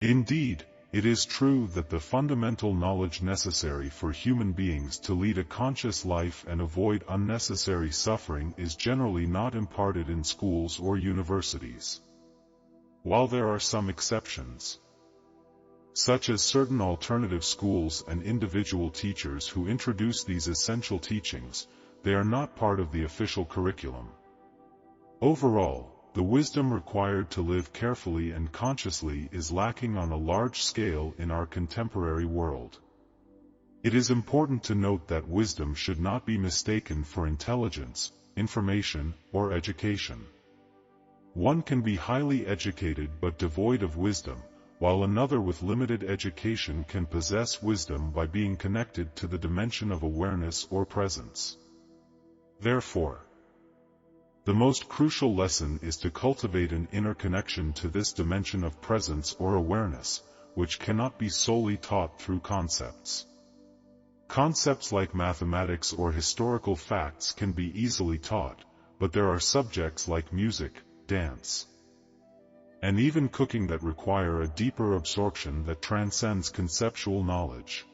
Indeed, it is true that the fundamental knowledge necessary for human beings to lead a conscious life and avoid unnecessary suffering is generally not imparted in schools or universities. While there are some exceptions, such as certain alternative schools and individual teachers who introduce these essential teachings, they are not part of the official curriculum. Overall, the wisdom required to live carefully and consciously is lacking on a large scale in our contemporary world. It is important to note that wisdom should not be mistaken for intelligence, information, or education. One can be highly educated but devoid of wisdom, while another with limited education can possess wisdom by being connected to the dimension of awareness or presence. Therefore, the most crucial lesson is to cultivate an inner connection to this dimension of presence or awareness, which cannot be solely taught through concepts. Concepts like mathematics or historical facts can be easily taught, but there are subjects like music, dance, and even cooking that require a deeper absorption that transcends conceptual knowledge.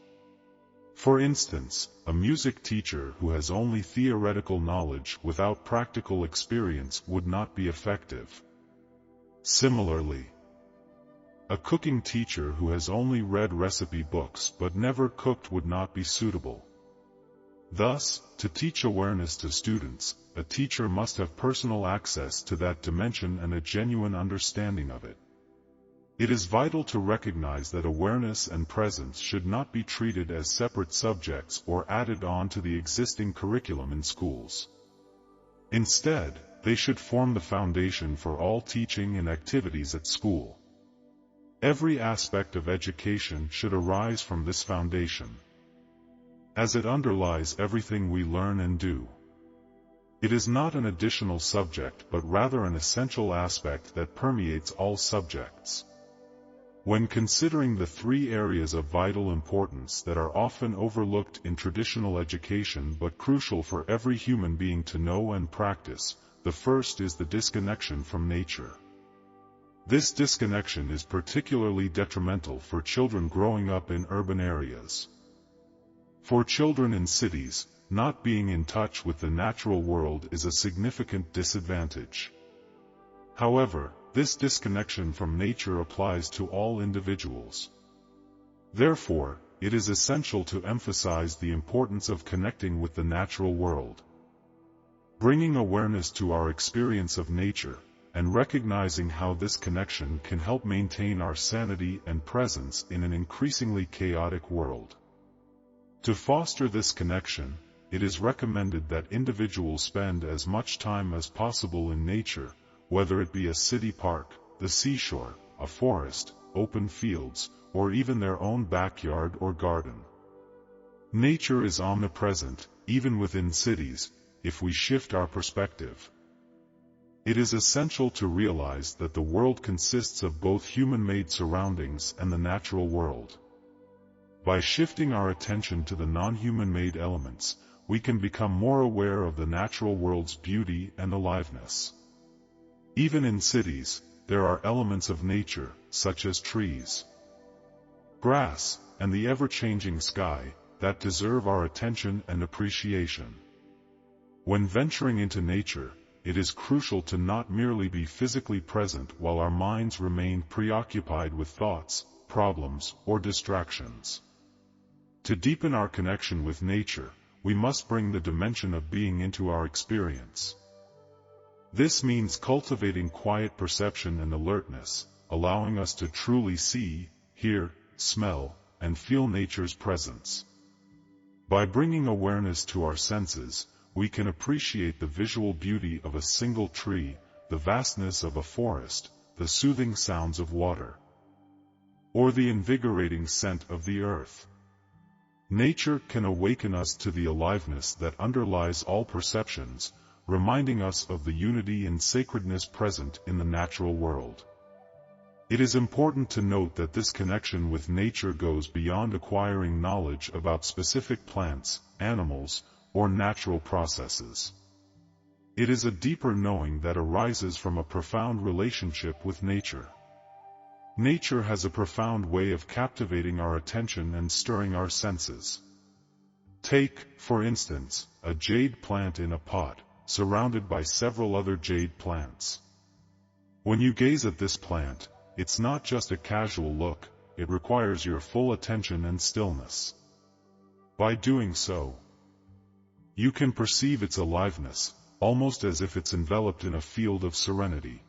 For instance, a music teacher who has only theoretical knowledge without practical experience would not be effective. Similarly, a cooking teacher who has only read recipe books but never cooked would not be suitable. Thus, to teach awareness to students, a teacher must have personal access to that dimension and a genuine understanding of it. It is vital to recognize that awareness and presence should not be treated as separate subjects or added on to the existing curriculum in schools. Instead, they should form the foundation for all teaching and activities at school. Every aspect of education should arise from this foundation, as it underlies everything we learn and do. It is not an additional subject but rather an essential aspect that permeates all subjects. When considering the three areas of vital importance that are often overlooked in traditional education but crucial for every human being to know and practice, the first is the disconnection from nature. This disconnection is particularly detrimental for children growing up in urban areas. For children in cities, not being in touch with the natural world is a significant disadvantage. However, this disconnection from nature applies to all individuals. Therefore, it is essential to emphasize the importance of connecting with the natural world. Bringing awareness to our experience of nature, and recognizing how this connection can help maintain our sanity and presence in an increasingly chaotic world. To foster this connection, it is recommended that individuals spend as much time as possible in nature, whether it be a city park, the seashore, a forest, open fields, or even their own backyard or garden. Nature is omnipresent, even within cities, if we shift our perspective. It is essential to realize that the world consists of both human-made surroundings and the natural world. By shifting our attention to the non-human-made elements, we can become more aware of the natural world's beauty and aliveness. Even in cities, there are elements of nature, such as trees, grass, and the ever-changing sky, that deserve our attention and appreciation. When venturing into nature, it is crucial to not merely be physically present while our minds remain preoccupied with thoughts, problems, or distractions. To deepen our connection with nature, we must bring the dimension of being into our experience. This means cultivating quiet perception and alertness, allowing us to truly see, hear, smell, and feel nature's presence. By bringing awareness to our senses, we can appreciate the visual beauty of a single tree, the vastness of a forest, the soothing sounds of water, or the invigorating scent of the earth. Nature can awaken us to the aliveness that underlies all perceptions, reminding us of the unity and sacredness present in the natural world. It is important to note that this connection with nature goes beyond acquiring knowledge about specific plants, animals, or natural processes. It is a deeper knowing that arises from a profound relationship with nature. Nature has a profound way of captivating our attention and stirring our senses. Take, for instance, a jade plant in a pot, surrounded by several other jade plants. When you gaze at this plant, it's not just a casual look, it requires your full attention and stillness. By doing so, you can perceive its aliveness, almost as if it's enveloped in a field of serenity.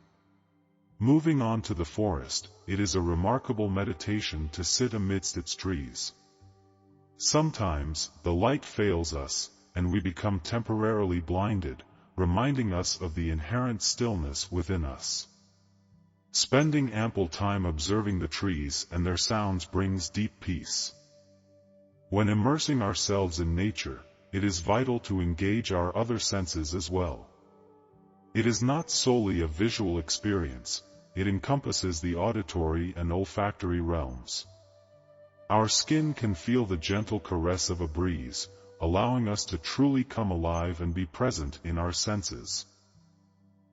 Moving on to the forest, it is a remarkable meditation to sit amidst its trees. Sometimes, the light fails us, and we become temporarily blinded, reminding us of the inherent stillness within us. Spending ample time observing the trees and their sounds brings deep peace. When immersing ourselves in nature, it is vital to engage our other senses as well. It is not solely a visual experience, it encompasses the auditory and olfactory realms. Our skin can feel the gentle caress of a breeze, allowing us to truly come alive and be present in our senses.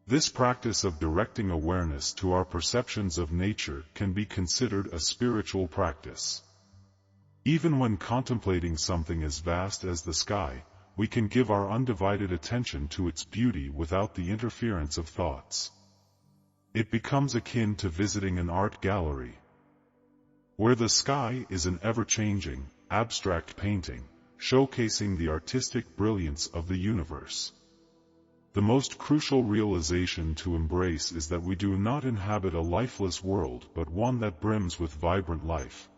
This practice of directing awareness to our perceptions of nature can be considered a spiritual practice. Even when contemplating something as vast as the sky, we can give our undivided attention to its beauty without the interference of thoughts. It becomes akin to visiting an art gallery, where the sky is an ever-changing, abstract painting, showcasing the artistic brilliance of the universe. The most crucial realization to embrace is that we do not inhabit a lifeless world but one that brims with vibrant life.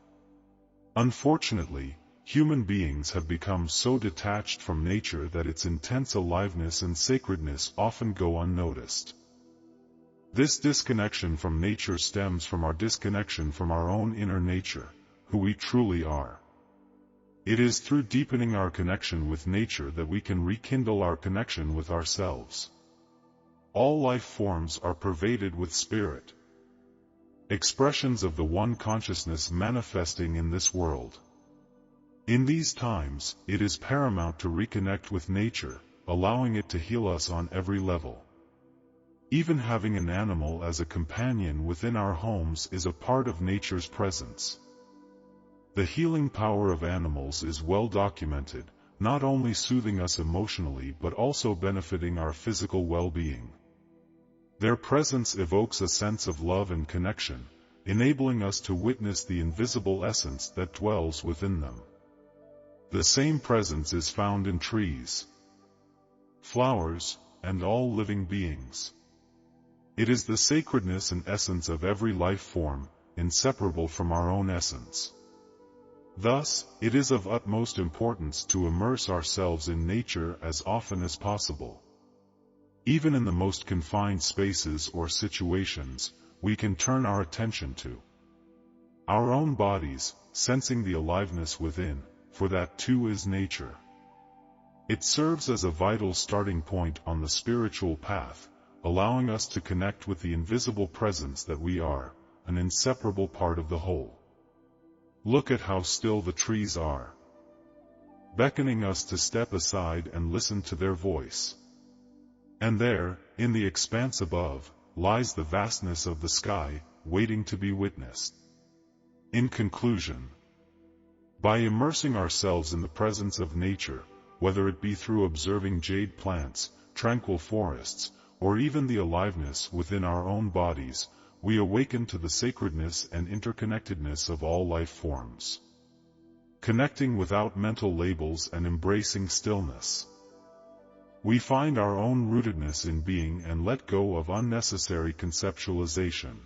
Unfortunately, human beings have become so detached from nature that its intense aliveness and sacredness often go unnoticed. This disconnection from nature stems from our disconnection from our own inner nature, who we truly are. It is through deepening our connection with nature that we can rekindle our connection with ourselves. All life forms are pervaded with spirit, expressions of the one consciousness manifesting in this world. In these times, it is paramount to reconnect with nature, allowing it to heal us on every level. Even having an animal as a companion within our homes is a part of nature's presence. The healing power of animals is well documented, not only soothing us emotionally but also benefiting our physical well-being. Their presence evokes a sense of love and connection, enabling us to witness the invisible essence that dwells within them. The same presence is found in trees, flowers, and all living beings. It is the sacredness and essence of every life form, inseparable from our own essence. Thus, it is of utmost importance to immerse ourselves in nature as often as possible. Even in the most confined spaces or situations, we can turn our attention to our own bodies, sensing the aliveness within, for that too is nature. It serves as a vital starting point on the spiritual path, allowing us to connect with the invisible presence that we are, an inseparable part of the whole. Look at how still the trees are, beckoning us to step aside and listen to their voice. And there, in the expanse above, lies the vastness of the sky, waiting to be witnessed. In conclusion, by immersing ourselves in the presence of nature, whether it be through observing jade plants, tranquil forests, or even the aliveness within our own bodies, we awaken to the sacredness and interconnectedness of all life forms. Connecting without mental labels and embracing stillness, we find our own rootedness in being and let go of unnecessary conceptualization.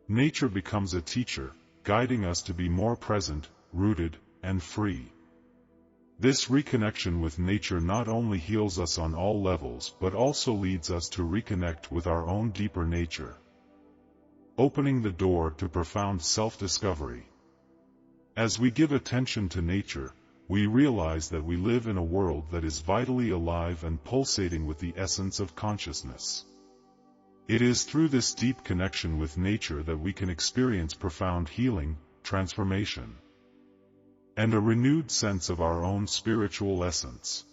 Nature becomes a teacher, guiding us to be more present, rooted, and free. This reconnection with nature not only heals us on all levels but also leads us to reconnect with our own deeper nature, opening the door to profound self-discovery. As we give attention to nature, we realize that we live in a world that is vitally alive and pulsating with the essence of consciousness. It is through this deep connection with nature that we can experience profound healing, transformation, and a renewed sense of our own spiritual essence.